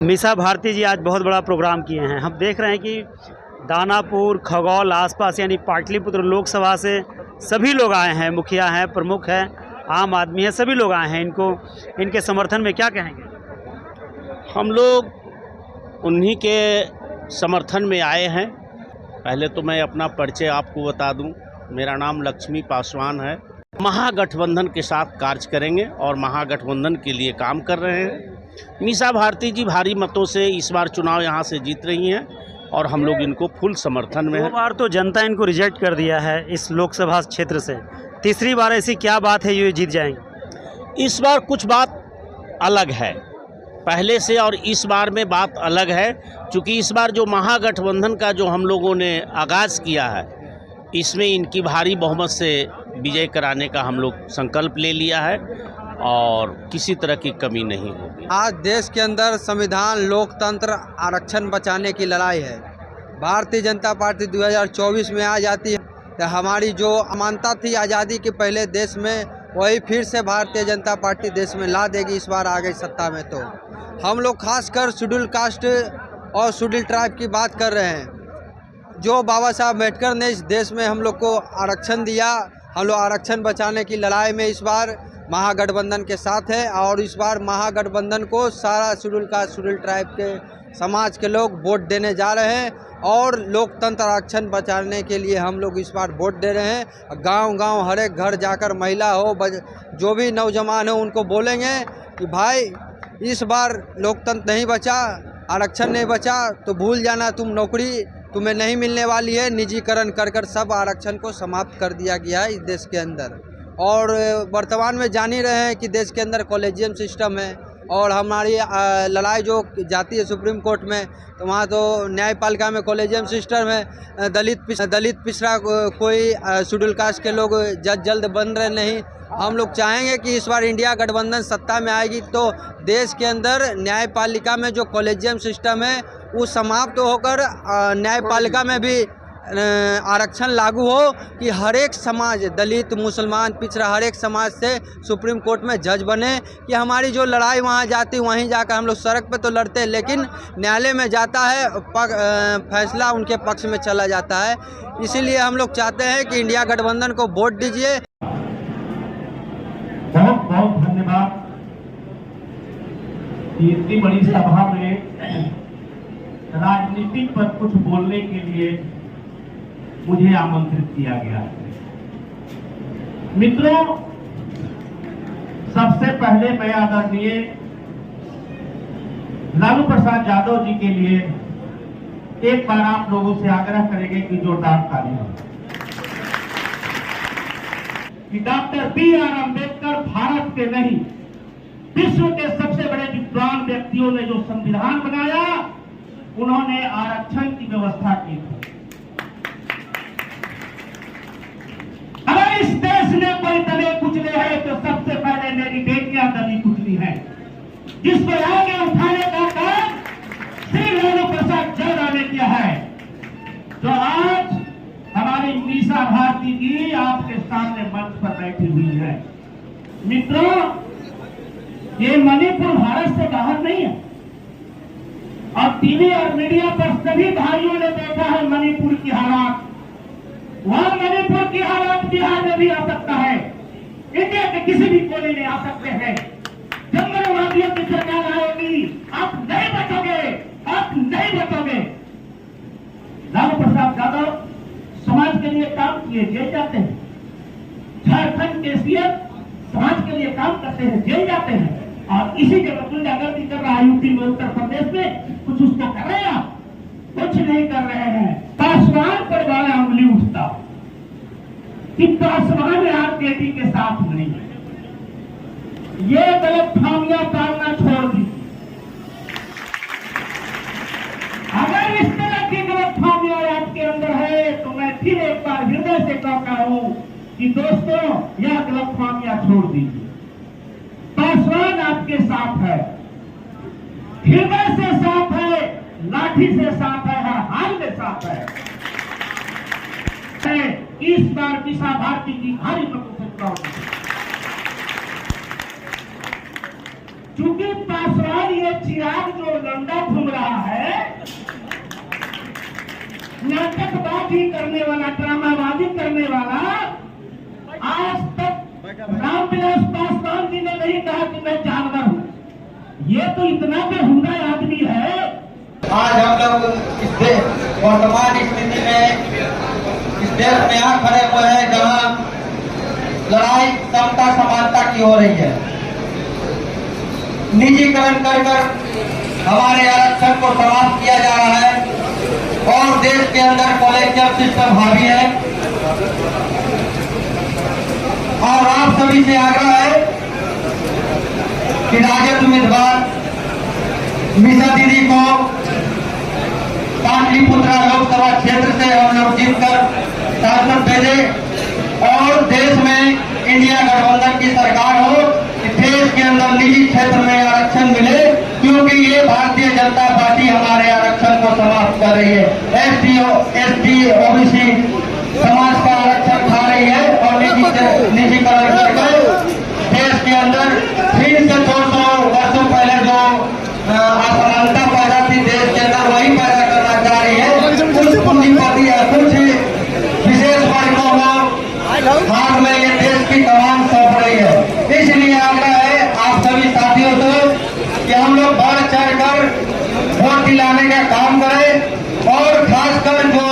मीसा भारती जी आज बहुत बड़ा प्रोग्राम किए हैं। हम देख रहे हैं कि दानापुर, खगौल आसपास यानी पाटलिपुत्र लोकसभा से सभी लोग आए हैं, मुखिया हैं, प्रमुख हैं, आम आदमी है, सभी लोग आए हैं। इनके समर्थन में क्या कहेंगे? हम लोग उन्हीं के समर्थन में आए हैं। पहले तो मैं अपना परिचय आपको बता दूं। मेरा नाम लक्ष्मी पासवान है। महागठबंधन के साथ कार्य करेंगे और महागठबंधन के लिए काम कर रहे हैं। मीसा भारती जी भारी मतों से इस बार चुनाव यहाँ से जीत रही हैं और हम लोग इनको फुल समर्थन में हैं। 2 बार तो जनता इनको रिजेक्ट कर दिया है इस लोकसभा क्षेत्र से, तीसरी बार ऐसी क्या बात है ये जीत जाएंगे? इस बार कुछ बात अलग है पहले से, और इस बार में बात अलग है क्योंकि इस बार जो महागठबंधन का जो हम लोगों ने आगाज़ किया है, इसमें इनकी भारी बहुमत से विजय कराने का हम लोग संकल्प ले लिया है और किसी तरह की कमी नहीं होगी। आज देश के अंदर संविधान, लोकतंत्र, आरक्षण बचाने की लड़ाई है। भारतीय जनता पार्टी 2024 में आ जाती है तो हमारी जो अमानता थी आज़ादी के पहले देश में, वही फिर से भारतीय जनता पार्टी देश में ला देगी इस बार आ गई सत्ता में। तो हम लोग खासकर शेड्यूल कास्ट और शेड्यूल ट्राइब की बात कर रहे हैं। जो बाबा साहब अम्बेडकर ने इस देश में हम लोग को आरक्षण दिया, हम लोग आरक्षण बचाने की लड़ाई में इस बार महागठबंधन के साथ है और इस बार महागठबंधन को सारा शेड्यूल कास्ट, शेड्यूल ट्राइब के समाज के लोग वोट देने जा रहे हैं और लोकतंत्र आरक्षण बचाने के लिए हम लोग इस बार वोट दे रहे हैं। गांव-गांव हर एक घर जाकर महिला हो, जो भी नौजवान हो, उनको बोलेंगे कि भाई इस बार लोकतंत्र नहीं बचा, आरक्षण नहीं बचा तो भूल जाना, तुम नौकरी तुम्हें नहीं मिलने वाली है। निजीकरण कर सब आरक्षण को समाप्त कर दिया गया है इस देश के अंदर। और वर्तमान में जान ही रहे हैं कि देश के अंदर कॉलेजियम सिस्टम है और हमारी लड़ाई जो जाती है सुप्रीम कोर्ट में, तो वहाँ तो न्यायपालिका में कॉलेजियम सिस्टम है। दलित पिछड़ा कोई शेड्यूल कास्ट के लोग जज जल्द बन रहे नहीं। हम लोग चाहेंगे कि इस बार इंडिया गठबंधन सत्ता में आएगी तो देश के अंदर न्यायपालिका में जो कॉलेजियम सिस्टम है वो समाप्त होकर न्यायपालिका में भी आरक्षण लागू हो कि हर एक समाज, दलित, मुसलमान, पिछड़ा, हर एक समाज से सुप्रीम कोर्ट में जज बने। कि हमारी जो लड़ाई वहाँ जाती वहीं जाकर हम लोग सड़क पे तो लड़ते हैं लेकिन न्यायालय में जाता है, फैसला उनके पक्ष में चला जाता है। इसीलिए हम लोग चाहते हैं कि इंडिया गठबंधन को वोट दीजिए। बहुत बहुत धन्यवाद। इतनी बड़ी सभा में राजनीति पर कुछ बोलने के लिए मुझे आमंत्रित किया गया है। मित्रों, सबसे पहले मैं आदरणीय लालू प्रसाद यादव जी के लिए एक बार आप लोगों से आग्रह करेंगे कि जोरदार ताली हो। कि डॉक्टर B.R. अम्बेडकर भारत के नहीं, विश्व के सबसे बड़े विद्वान व्यक्तियों ने जो संविधान बनाया, उन्होंने आरक्षण की व्यवस्था की थी। अगर इस देश में कोई दबे कुचले हैं तो सबसे पहले मेरी बेटियां दबी कुचली हैं, जिसको आगे उठाने का काम श्री लालू प्रसाद यादव ने किया है। तो आज हमारी मीसा भारती जी आपके सामने मंच पर बैठी हुई है। मित्रों, ये मणिपुर भारत से बाहर नहीं है और टीवी और मीडिया पर सभी भाइयों ने देखा है मणिपुर की हालात। वहां मणिपुर की हालत बिहार में भी आ सकता है, इंडिया के किसी भी कोने में आ सकते हैं। जंगलवादियों की सरकार आएगी, आप नहीं बचोगे, आप नहीं बचोगे। लालू प्रसाद यादव समाज के लिए काम किए, जेल जाते हैं। झारखंड के सीएम समाज के लिए काम करते हैं, जेल जाते हैं। और इसी जगह गुंडागर्दी कर रहा है यूपी में, उत्तर प्रदेश में, कुछ उसको कर रहे हैं आप? कुछ नहीं कर रहे हैं। पासवान पर वाला उंगली उठता कि पासवान आप बेटी के साथ नहीं है। ये गलत फामियां पालना छोड़ दी। अगर इस तरह की गलत फामियां आपके अंदर है तो मैं फिर एक बार हृदय से कहता हूं कि दोस्तों, यह गलत फामियां छोड़ दीजिए। पासवान आपके साथ है, हृदय से साथ है, लाठी से साथ है, हर हाल में साथ है। इस बार मीसा भारती की भारी मतों से चुनाव, चूंकि पासवान ये चिराग जो लंडा नाटकबाजी करने वाला, ड्रामाबाजी करने वाला आज तक रामविलास पासवान जी ने नहीं कहा कि मैं जानवर हूं। ये तो इतना बेहुदा आदमी है। आज हम लोग वर्तमान स्थिति में इस देश में यहाँ खड़े हुए हैं जहाँ लड़ाई समता समानता की हो रही है। निजीकरण कर हमारे आरक्षण को समाप्त किया जा रहा है और देश के अंदर कॉलेजियम सिस्टम हावी है। और आप सभी से आग्रह है कि राजद उम्मीदवार मीसा दीदी को पाटलिपुत्रा लोकसभा क्षेत्र से हम लोग जीतकर सांसद भेजे और देश में इंडिया गठबंधन की सरकार हो, देश के अंदर निजी क्षेत्र में आरक्षण मिले, क्योंकि ये भारतीय जनता पार्टी हमारे आरक्षण को समाप्त कर रही है। एसटी ओबीसी समाज का आरक्षण खा रही है और निजीकरण करके देश के अंदर फिर से 200 वर्षों पहले जो असमानता पैदा थी देश के अंदर वही पैदा करना चाह रही है। कुछ पूंजीपति या कुछ विशेष वर्गों को हाथ में ये देश की कमान सौंप रही है। इसलिए आग्रह है आप सभी साथियों से कि हम लोग बढ़ चढ़ कर वोट दिलाने का काम करें और खासकर जो